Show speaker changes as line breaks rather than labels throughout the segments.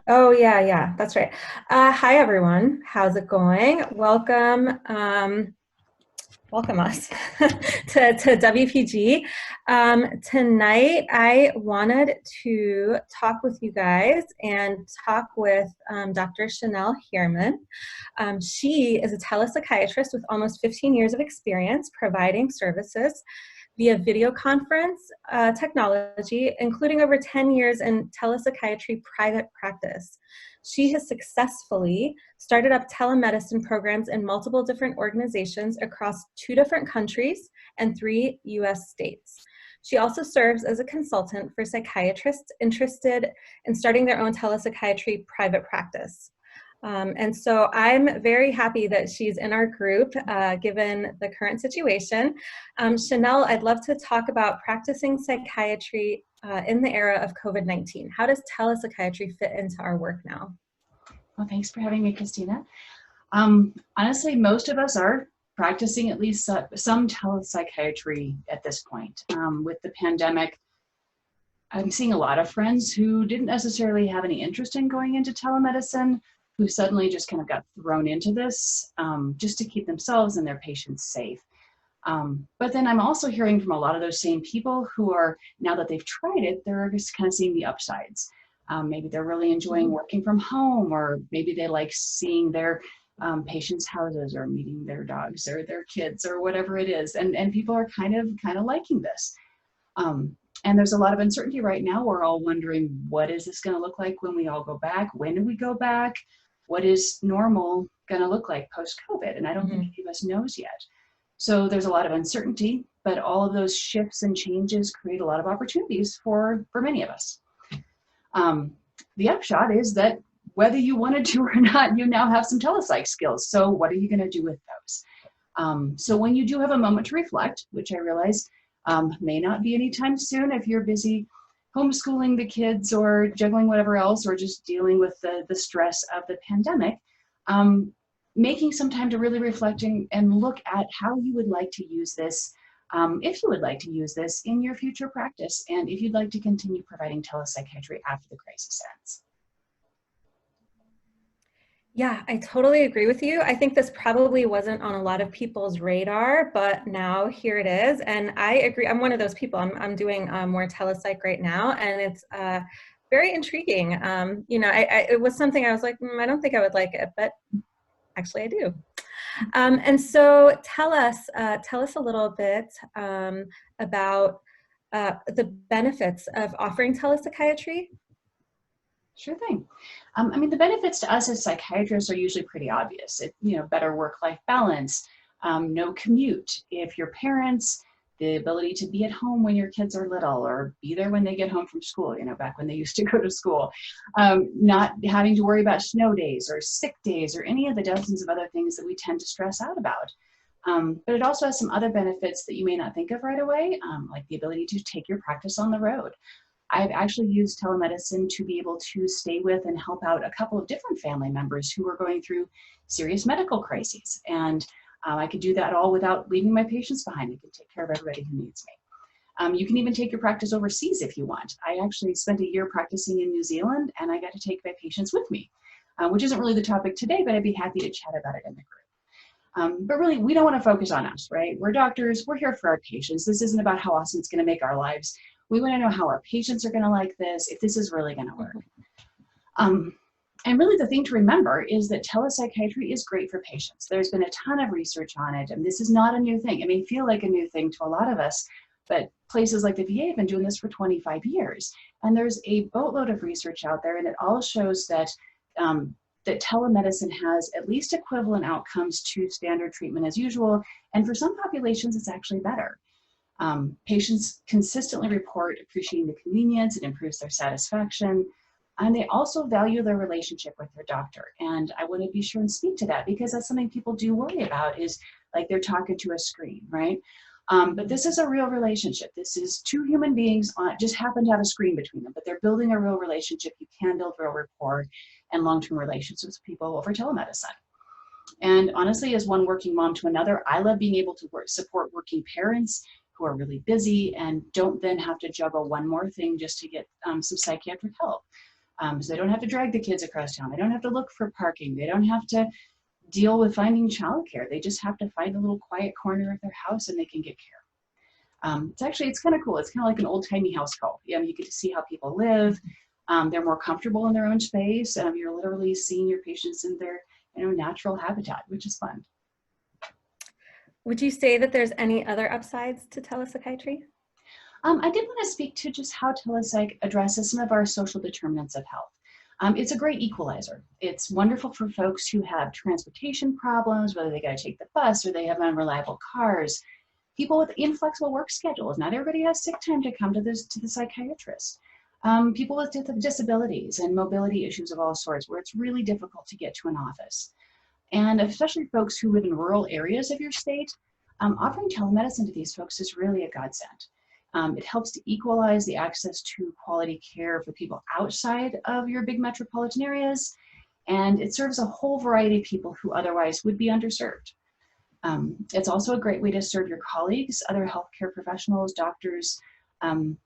Oh, yeah, yeah, that's right. Hi, everyone. How's it going? Welcome, welcome us to WPG. Tonight, I wanted to talk with you guys and talk with Dr. Chanel Hierman. She is a telepsychiatrist with almost 15 years of experience providing services via video conference technology, including over 10 years in telepsychiatry private practice. She has successfully started up telemedicine programs in multiple different organizations across 2 different countries and 3 US states. She also serves as a consultant for psychiatrists interested in starting their own telepsychiatry private practice. And so I'm very happy that she's in our group, given the current situation. Chanel, I'd love to talk about practicing psychiatry in the era of COVID-19. How does telepsychiatry fit into our work now?
Well, thanks for having me, Christina. Honestly, most of us are practicing at least some telepsychiatry at this point. With the pandemic, I'm seeing a lot of friends who didn't necessarily have any interest in going into telemedicine, who suddenly just kind of got thrown into this just to keep themselves and their patients safe. But then I'm also hearing from a lot of those same people who are, now that they've tried it, they're just kind of seeing the upsides. Maybe they're really enjoying working from home, or maybe they like seeing their patients' houses or meeting their dogs or their kids or whatever it is. And people are kind of liking this. And there's a lot of uncertainty right now. We're all wondering, what is this going to look like when we all go back? When do we go back? What is normal going to look like post-COVID? And I don't think any of us knows yet. So there's a lot of uncertainty, but all of those shifts and changes create a lot of opportunities for many of us. The upshot is that whether you wanted to or not, you now have some telepsych skills. So what are you going to do with those? So when you do have a moment to reflect, which I realize may not be anytime soon if you're busy homeschooling the kids or juggling whatever else, or just dealing with the stress of the pandemic, making some time to really reflect and look at how you would like to use this, if you would like to use this in your future practice, and if you'd like to continue providing telepsychiatry after the crisis ends.
Yeah, I totally agree with you. I think this probably wasn't on a lot of people's radar, but now here it is. And I agree. I'm one of those people. I'm doing more telepsych right now, and it's very intriguing. It was something I was like, I don't think I would like it, but actually I do. And so tell us a little bit about the benefits of offering telepsychiatry.
Sure thing. I mean, the benefits to us as psychiatrists are usually pretty obvious. Better work-life balance, no commute. If your parents, the ability to be at home when your kids are little, or be there when they get home from school, back when they used to go to school, not having to worry about snow days or sick days or any of the dozens of other things that we tend to stress out about. But it also has some other benefits that you may not think of right away, like the ability to take your practice on the road. I've actually used telemedicine to be able to stay with and help out a couple of different family members who were going through serious medical crises. And I could do that all without leaving my patients behind. I can take care of everybody who needs me. You can even take your practice overseas if you want. I actually spent a year practicing in New Zealand, and I got to take my patients with me, which isn't really the topic today, but I'd be happy to chat about it in the group. But really, we don't want to focus on us, right? We're doctors, we're here for our patients. This isn't about how awesome it's going to make our lives. We want to know how our patients are going to like this, if this is really going to work. And really the thing to remember is that telepsychiatry is great for patients. There's been a ton of research on it, and this is not a new thing. It may feel like a new thing to a lot of us, but places like the VA have been doing this for 25 years. And there's a boatload of research out there, and it all shows that that telemedicine has at least equivalent outcomes to standard treatment as usual, and for some populations it's actually better. Patients consistently report appreciating the convenience. It improves their satisfaction, and they also value their relationship with their doctor. And I want to be sure and speak to that, because that's something people do worry about, is like they're talking to a screen, right? But this is a real relationship. This is two human beings just happen to have a screen between them, but they're building a real relationship. You can build real rapport and long-term relationships with people over telemedicine. And honestly, as one working mom to another, I love being able to support working parents who are really busy and don't then have to juggle one more thing just to get some psychiatric help. So they don't have to drag the kids across town. They don't have to look for parking. They don't have to deal with finding childcare. They just have to find a little quiet corner of their house and they can get care. It's kind of cool. It's kind of like an old-timey house call. You get to see how people live. They're more comfortable in their own space. You're literally seeing your patients in their natural habitat, which is fun.
Would you say that there's any other upsides to telepsychiatry?
I did want to speak to just how telepsych addresses some of our social determinants of health. It's a great equalizer. It's wonderful for folks who have transportation problems, whether they got to take the bus or they have unreliable cars. People with inflexible work schedules. Not everybody has sick time to come to the psychiatrist. People with disabilities and mobility issues of all sorts, where it's really difficult to get to an office. And especially folks who live in rural areas of your state, offering telemedicine to these folks is really a godsend. It helps to equalize the access to quality care for people outside of your big metropolitan areas, and it serves a whole variety of people who otherwise would be underserved. It's also a great way to serve your colleagues, other healthcare professionals, doctors,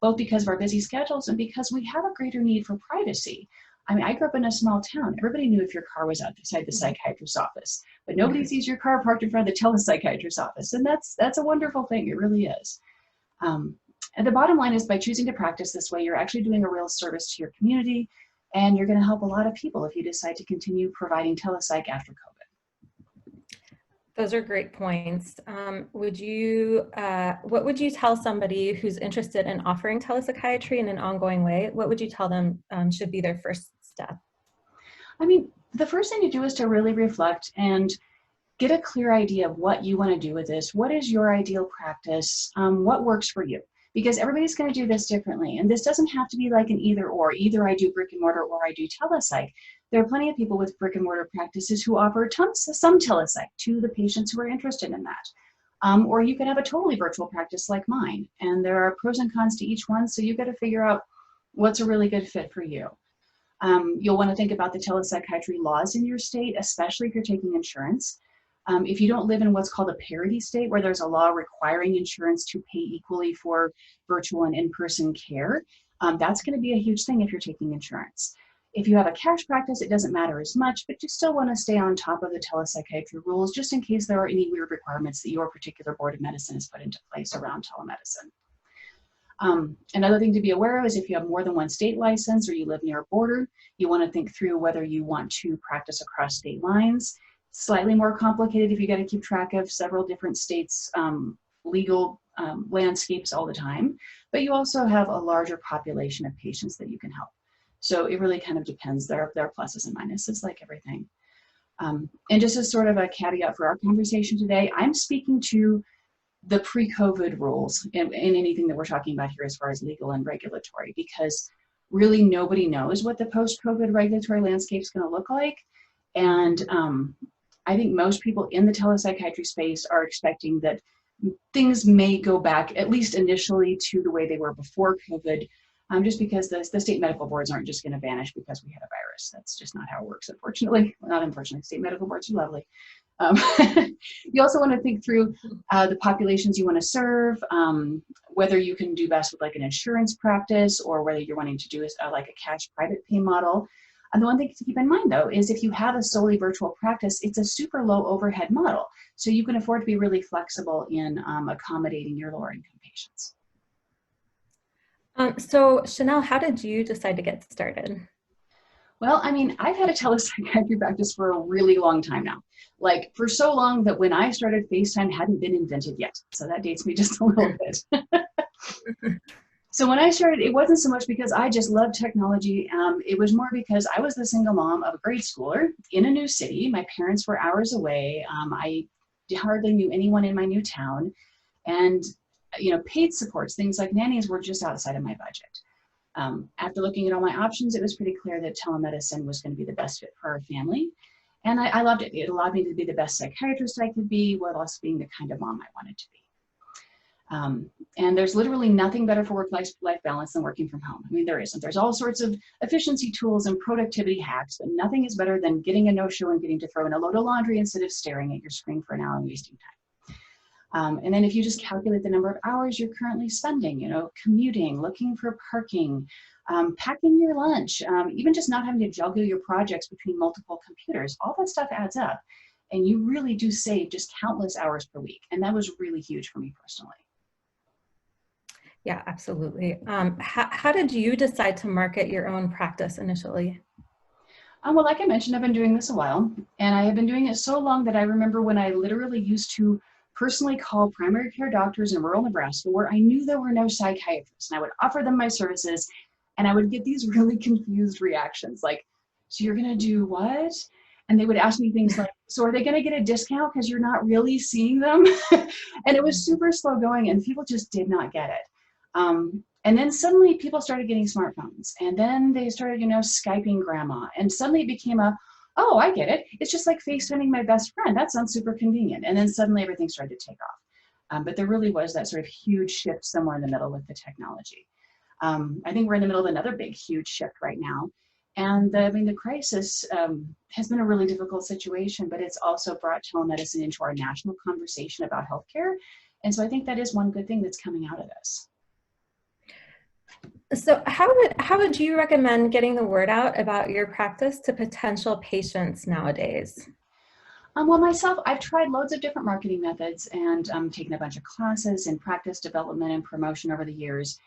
both because of our busy schedules and because we have a greater need for privacy. I grew up in a small town. Everybody knew if your car was outside the psychiatrist's office, but nobody sees your car parked in front of the telepsychiatrist's office, and that's a wonderful thing. It really is. And the bottom line is, by choosing to practice this way, you're actually doing a real service to your community, and you're going to help a lot of people if you decide to continue providing telepsych after COVID.
Those are great points. What would you tell somebody who's interested in offering telepsychiatry in an ongoing way? What would you tell them should be their first step?
The first thing to do is to really reflect and get a clear idea of what you want to do with this. What is your ideal practice? What works for you? Because everybody's going to do this differently. And this doesn't have to be like an either or. Either I do brick and mortar or I do telepsych. There are plenty of people with brick and mortar practices who offer some telepsych to the patients who are interested in that. Or you can have a totally virtual practice like mine. And there are pros and cons to each one. So you've got to figure out what's a really good fit for you. You'll want to think about the telepsychiatry laws in your state, especially if you're taking insurance. If you don't live in what's called a parity state, where there's a law requiring insurance to pay equally for virtual and in-person care, that's going to be a huge thing if you're taking insurance. If you have a cash practice, it doesn't matter as much, but you still want to stay on top of the telepsychiatry rules, just in case there are any weird requirements that your particular board of medicine has put into place around telemedicine. Another thing to be aware of is if you have more than one state license or you live near a border, you want to think through whether you want to practice across state lines. Slightly more complicated if you got to keep track of several different states' legal landscapes all the time, but you also have a larger population of patients that you can help. So it really kind of depends. There are pluses and minuses like everything. And just as sort of a caveat for our conversation today, I'm speaking to the pre-COVID rules in anything that we're talking about here as far as legal and regulatory, because really nobody knows what the post-COVID regulatory landscape is going to look like. And I think most people in the telepsychiatry space are expecting that things may go back, at least initially, to the way they were before COVID, just because the state medical boards aren't just going to vanish because we had a virus. That's just not how it works, unfortunately. Well, not unfortunately, state medical boards are lovely. You also want to think through the populations you want to serve, whether you can do best with like an insurance practice or whether you're wanting to do like a cash private pay model. And the one thing to keep in mind, though, is if you have a solely virtual practice, it's a super low overhead model. So you can afford to be really flexible in accommodating your lower income patients.
So Chanel, how did you decide to get started?
Well, I've had a telepsychiatry practice for a really long time now. Like for so long that when I started, FaceTime hadn't been invented yet. So that dates me just a little bit. So when I started, it wasn't so much because I just loved technology. It was more because I was the single mom of a grade schooler in a new city. My parents were hours away. I hardly knew anyone in my new town. And, paid supports, things like nannies, were just outside of my budget. After looking at all my options, it was pretty clear that telemedicine was going to be the best fit for our family. And I loved it. It allowed me to be the best psychiatrist I could be, while also being the kind of mom I wanted to be. And there's literally nothing better for work-life balance than working from home. There isn't. There's all sorts of efficiency tools and productivity hacks, but nothing is better than getting a no-show and getting to throw in a load of laundry instead of staring at your screen for an hour and wasting time. And then if you just calculate the number of hours you're currently spending, commuting, looking for parking, packing your lunch, even just not having to juggle your projects between multiple computers, all that stuff adds up. And you really do save just countless hours per week. And that was really huge for me personally.
Yeah, absolutely. How did you decide to market your own practice initially?
Well, like I mentioned, I've been doing this a while, and I have been doing it so long that I remember when I literally used to personally call primary care doctors in rural Nebraska where I knew there were no psychiatrists, and I would offer them my services, and I would get these really confused reactions like, so you're going to do what? And they would ask me things like, so are they going to get a discount because you're not really seeing them? And it was super slow going, and people just did not get it. And then suddenly people started getting smartphones, and then they started, Skyping grandma, and suddenly it became oh, I get it. It's just like FaceTiming my best friend. That sounds super convenient. And then suddenly everything started to take off. But there really was that sort of huge shift somewhere in the middle with the technology. I think we're in the middle of another big, huge shift right now. And the crisis has been a really difficult situation, but it's also brought telemedicine into our national conversation about healthcare. And so I think that is one good thing that's coming out of this.
So how would you recommend getting the word out about your practice to potential patients nowadays?
Well, myself, I've tried loads of different marketing methods and taken a bunch of classes in practice development and promotion over the years.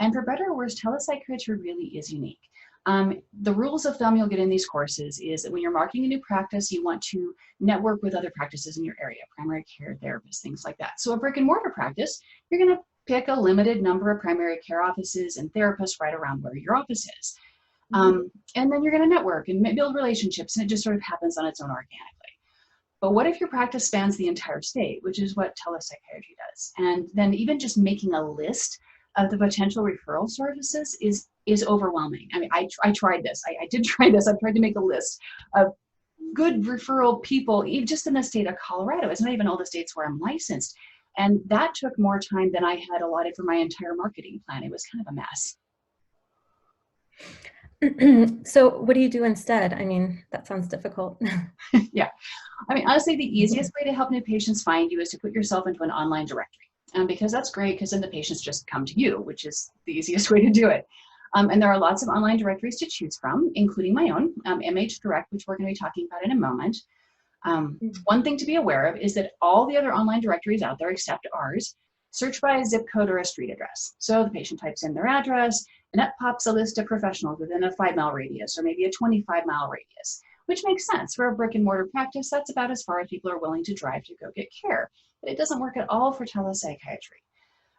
And for better or worse, telepsychiatry really is unique. The rules of thumb you'll get in these courses is that when you're marketing a new practice, you want to network with other practices in your area, primary care therapists, things like that. So a brick and mortar practice, you're going to pick a limited number of primary care offices and therapists right around where your office is. And then you're going to network and build relationships, and it just sort of happens on its own organically. But what if your practice spans the entire state, which is what telepsychiatry does? And then even just making a list of the potential referral services is overwhelming. I mean, I tried this. I did try this. I tried to make a list of good referral people, even just in the state of Colorado. It's not even all the states where I'm licensed. And that took more time than I had allotted for my entire marketing plan. It was kind of a mess.
So what do you do instead? I mean, that sounds difficult.
Yeah. I mean, honestly, the easiest way to help new patients find you is to put yourself into an online directory. Because that's great, because then the patients just come to you, which is the easiest way to do it. And there are lots of online directories to choose from, including my own, MHDirect, which we're going to be talking about in a moment. One thing to be aware of is that all the other online directories out there, except ours, search by a zip code or a street address. So the patient types in their address, and up pops a list of professionals within a 5-mile radius or maybe a 25-mile radius, which makes sense. For a brick and mortar practice, that's about as far as people are willing to drive to go get care. But it doesn't work at all for telepsychiatry.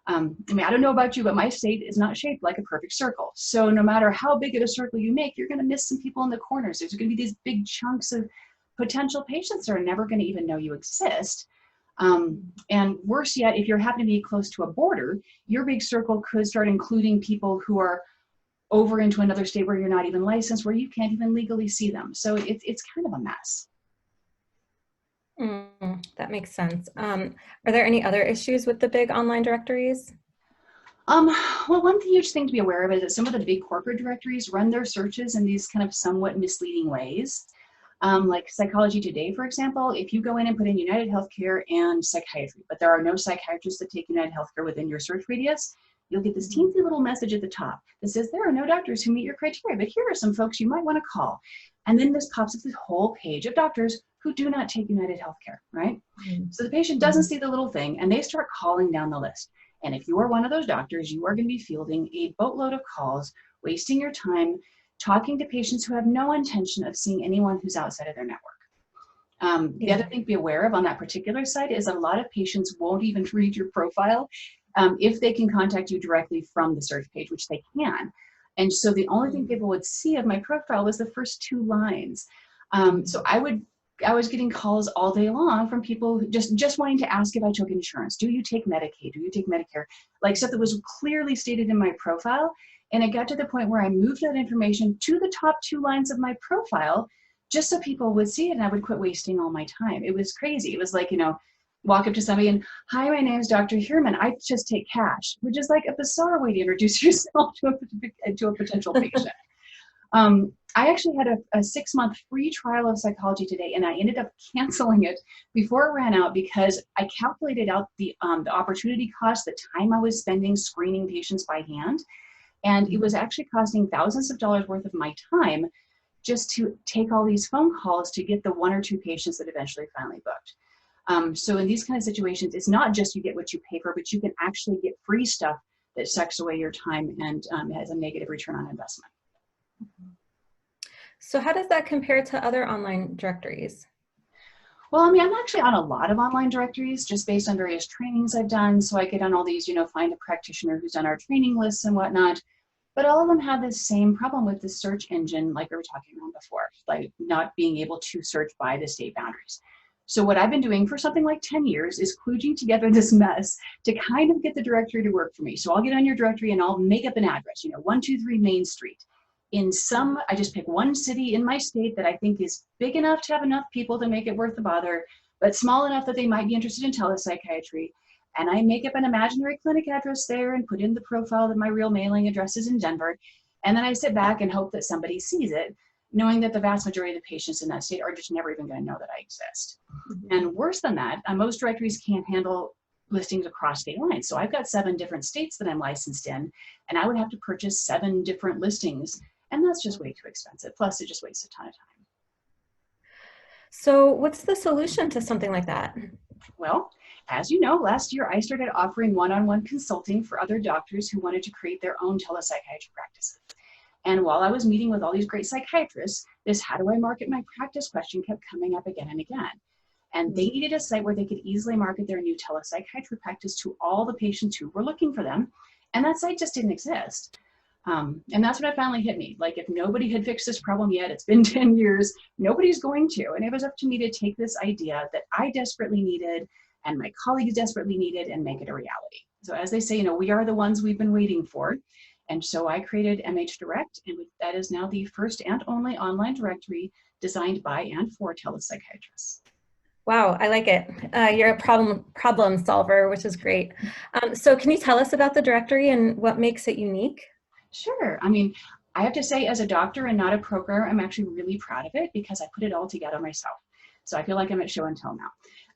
I mean, I don't know about you, but my state is not shaped like a perfect circle. So no matter how big of a circle you make, you're going to miss some people in the corners. There's going to be these big chunks of potential patients that are never going to even know you exist. And worse yet, if you happen to be close to a border, your big circle could start including people who are over into another state where you're not even licensed, where you can't even legally see them. So it's kind of a mess.
That makes sense. Are there any other issues with the big online directories?
Well, one huge thing to be aware of is that some of the big corporate directories run their searches in these kind of somewhat misleading ways. Like Psychology Today, for example, if you go in and put in United Healthcare and psychiatry, but there are no psychiatrists that take United Healthcare within your search radius, you'll get this teensy little message at the top that says there are no doctors who meet your criteria, but here are some folks you might want to call. And then this pops up this whole page of doctors who do not take United Healthcare, right? So the patient doesn't see the little thing, and they start calling down the list. And if you are one of those doctors, you are going to be fielding a boatload of calls, wasting your time talking to patients who have no intention of seeing anyone who's outside of their network. The other thing to be aware of on that particular site is that a lot of patients won't even read your profile if they can contact you directly from the search page, which they can. And so the only thing people would see of my profile was the first 2 lines. So I was getting calls all day long from people just wanting to ask if I took insurance. Do you take Medicaid? Do you take Medicare? Like stuff that was clearly stated in my profile. And it got to the point where I moved that information to the top 2 lines of my profile just so people would see it and I would quit wasting all my time. It was crazy. It was like, walk up to somebody and, hi, my name is Dr. Hierman. I just take cash, which is like a bizarre way to introduce yourself to a potential patient. I actually had a 6-month free trial of Psychology Today, and I ended up canceling it before it ran out because I calculated out the opportunity cost, the time I was spending screening patients by hand. And it was actually costing thousands of dollars worth of my time just to take all these phone calls to get the 1 or 2 patients that eventually finally booked. So in these kind of situations, it's not just you get what you pay for, but you can actually get free stuff that sucks away your time and has a negative return on investment.
So how does that compare to other online directories?
Well, I mean, I'm actually on a lot of online directories just based on various trainings I've done. So I get on all these, you know, find a practitioner who's on our training lists and whatnot. But all of them have the same problem with the search engine, like we were talking about before, like not being able to search by the state boundaries. So what I've been doing for something like 10 years is kludging together this mess to kind of get the directory to work for me. So I'll get on your directory and I'll make up an address, you know, 123 Main Street. I just pick one city in my state that I think is big enough to have enough people to make it worth the bother, but small enough that they might be interested in telepsychiatry. And I make up an imaginary clinic address there and put in the profile that my real mailing address is in Denver. And then I sit back and hope that somebody sees it, knowing that the vast majority of the patients in that state are just never even going to know that I exist. And worse than that, most directories can't handle listings across state lines. So I've got 7 different states that I'm licensed in, and I would have to purchase 7 different listings. And that's just way too expensive. Plus, it just wastes a ton of time.
So what's the solution to something like that?
Well, as you know, last year I started offering one-on-one consulting for other doctors who wanted to create their own telepsychiatry practices. And while I was meeting with all these great psychiatrists, this how do I market my practice question kept coming up again and again. And they needed a site where they could easily market their new telepsychiatry practice to all the patients who were looking for them. And that site just didn't exist. And that's what finally hit me. Like, if nobody had fixed this problem yet, it's been 10 years, nobody's going to. And it was up to me to take this idea that I desperately needed and my colleagues desperately needed and make it a reality. So as they say, you know, we are the ones we've been waiting for. And so I created MHDirect, and that is now the first and only online directory designed by and for telepsychiatrists.
Wow, I like it. You're a problem solver, which is great. So can you tell us about the directory and what makes it unique?
Sure. I mean, I have to say, as a doctor and not a programmer, I'm actually really proud of it because I put it all together myself. So I feel like I'm at show and tell now.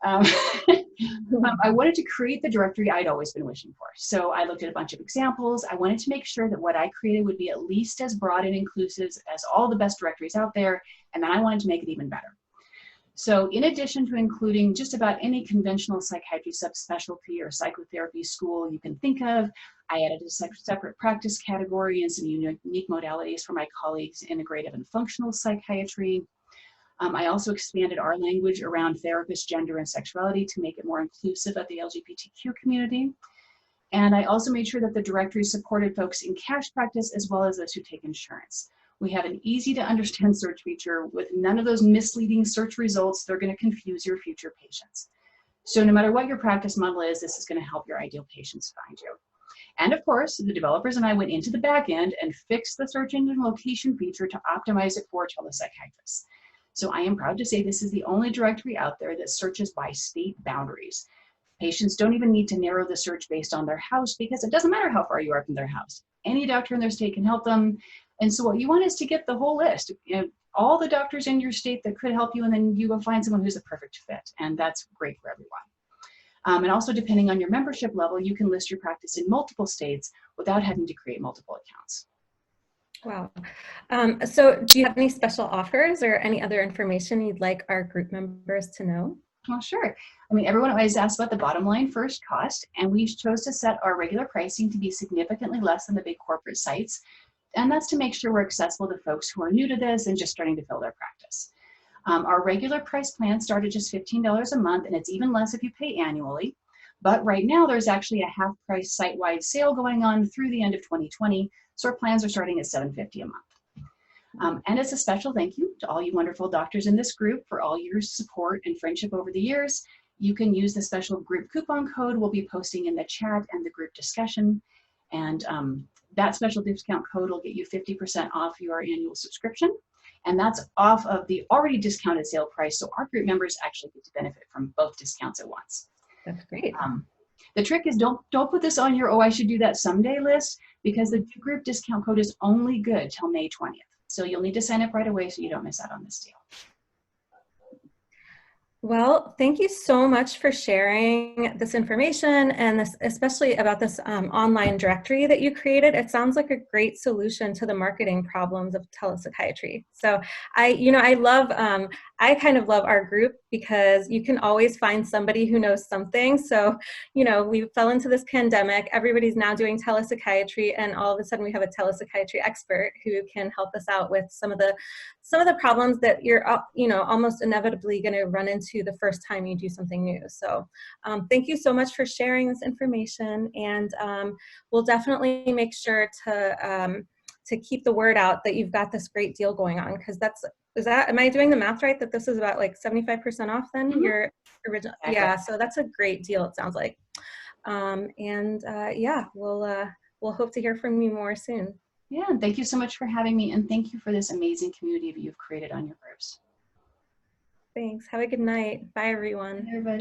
I wanted to create the directory I'd always been wishing for. So I looked at a bunch of examples. I wanted to make sure that what I created would be at least as broad and inclusive as all the best directories out there. And then I wanted to make it even better. So in addition to including just about any conventional psychiatry subspecialty or psychotherapy school you can think of, I added a separate practice category and some unique modalities for my colleagues in integrative and functional psychiatry. I also expanded our language around therapist, gender, and sexuality to make it more inclusive of the LGBTQ community. And I also made sure that the directory supported folks in cash practice as well as those who take insurance. We have an easy to understand search feature with none of those misleading search results that are going to confuse your future patients. So no matter what your practice model is, this is going to help your ideal patients find you. And of course, the developers and I went into the back end and fixed the search engine location feature to optimize it for telepsychiatrists. So I am proud to say this is the only directory out there that searches by state boundaries. Patients don't even need to narrow the search based on their house because it doesn't matter how far you are from their house. Any doctor in their state can help them. And so what you want is to get the whole list, you know, all the doctors in your state that could help you, and then you go find someone who's the perfect fit. And that's great for everyone. And also, depending on your membership level, you can list your practice in multiple states without having to create multiple accounts.
Wow. So do you have any special offers or any other information you'd like our group members to know?
Well, sure. I mean, everyone always asks about the bottom line first cost, and we chose to set our regular pricing to be significantly less than the big corporate sites. And that's to make sure we're accessible to folks who are new to this and just starting to fill their practice. Our regular price plan started just $15 a month, and it's even less if you pay annually. But right now, there's actually a half-price site-wide sale going on through the end of 2020, so our plans are starting at $7.50 a month. And as a special thank you to all you wonderful doctors in this group for all your support and friendship over the years. You can use the special group coupon code we'll be posting in the chat and the group discussion. And that special discount code will get you 50% off your annual subscription. And that's off of the already discounted sale price. So our group members actually get to benefit from both discounts at once.
That's great.
The trick is don't put this on your, oh, I should do that someday list, because the group discount code is only good till May 20th. So you'll need to sign up right away so you don't miss out on this deal.
Well, thank you so much for sharing this information and this, especially about this online directory that you created. It sounds like a great solution to the marketing problems of telepsychiatry. So I kind of love our group because you can always find somebody who knows something. So, we fell into this pandemic, everybody's now doing telepsychiatry, and all of a sudden we have a telepsychiatry expert who can help us out with some of the problems that you're, almost inevitably going to run into the first time you do something new. So thank you so much for sharing this information, and we'll definitely make sure to keep the word out that you've got this great deal going on, because am I doing the math right, that this is about like 75% off then?
Mm-hmm.
Your original,
Exactly.
Yeah, so that's a great deal, it sounds like. Yeah, we'll hope to hear from you more soon.
Yeah, and thank you so much for having me, and thank you for this amazing community that you've created on your groups.
Thanks. Have a good night. Bye, everyone.
Everybody.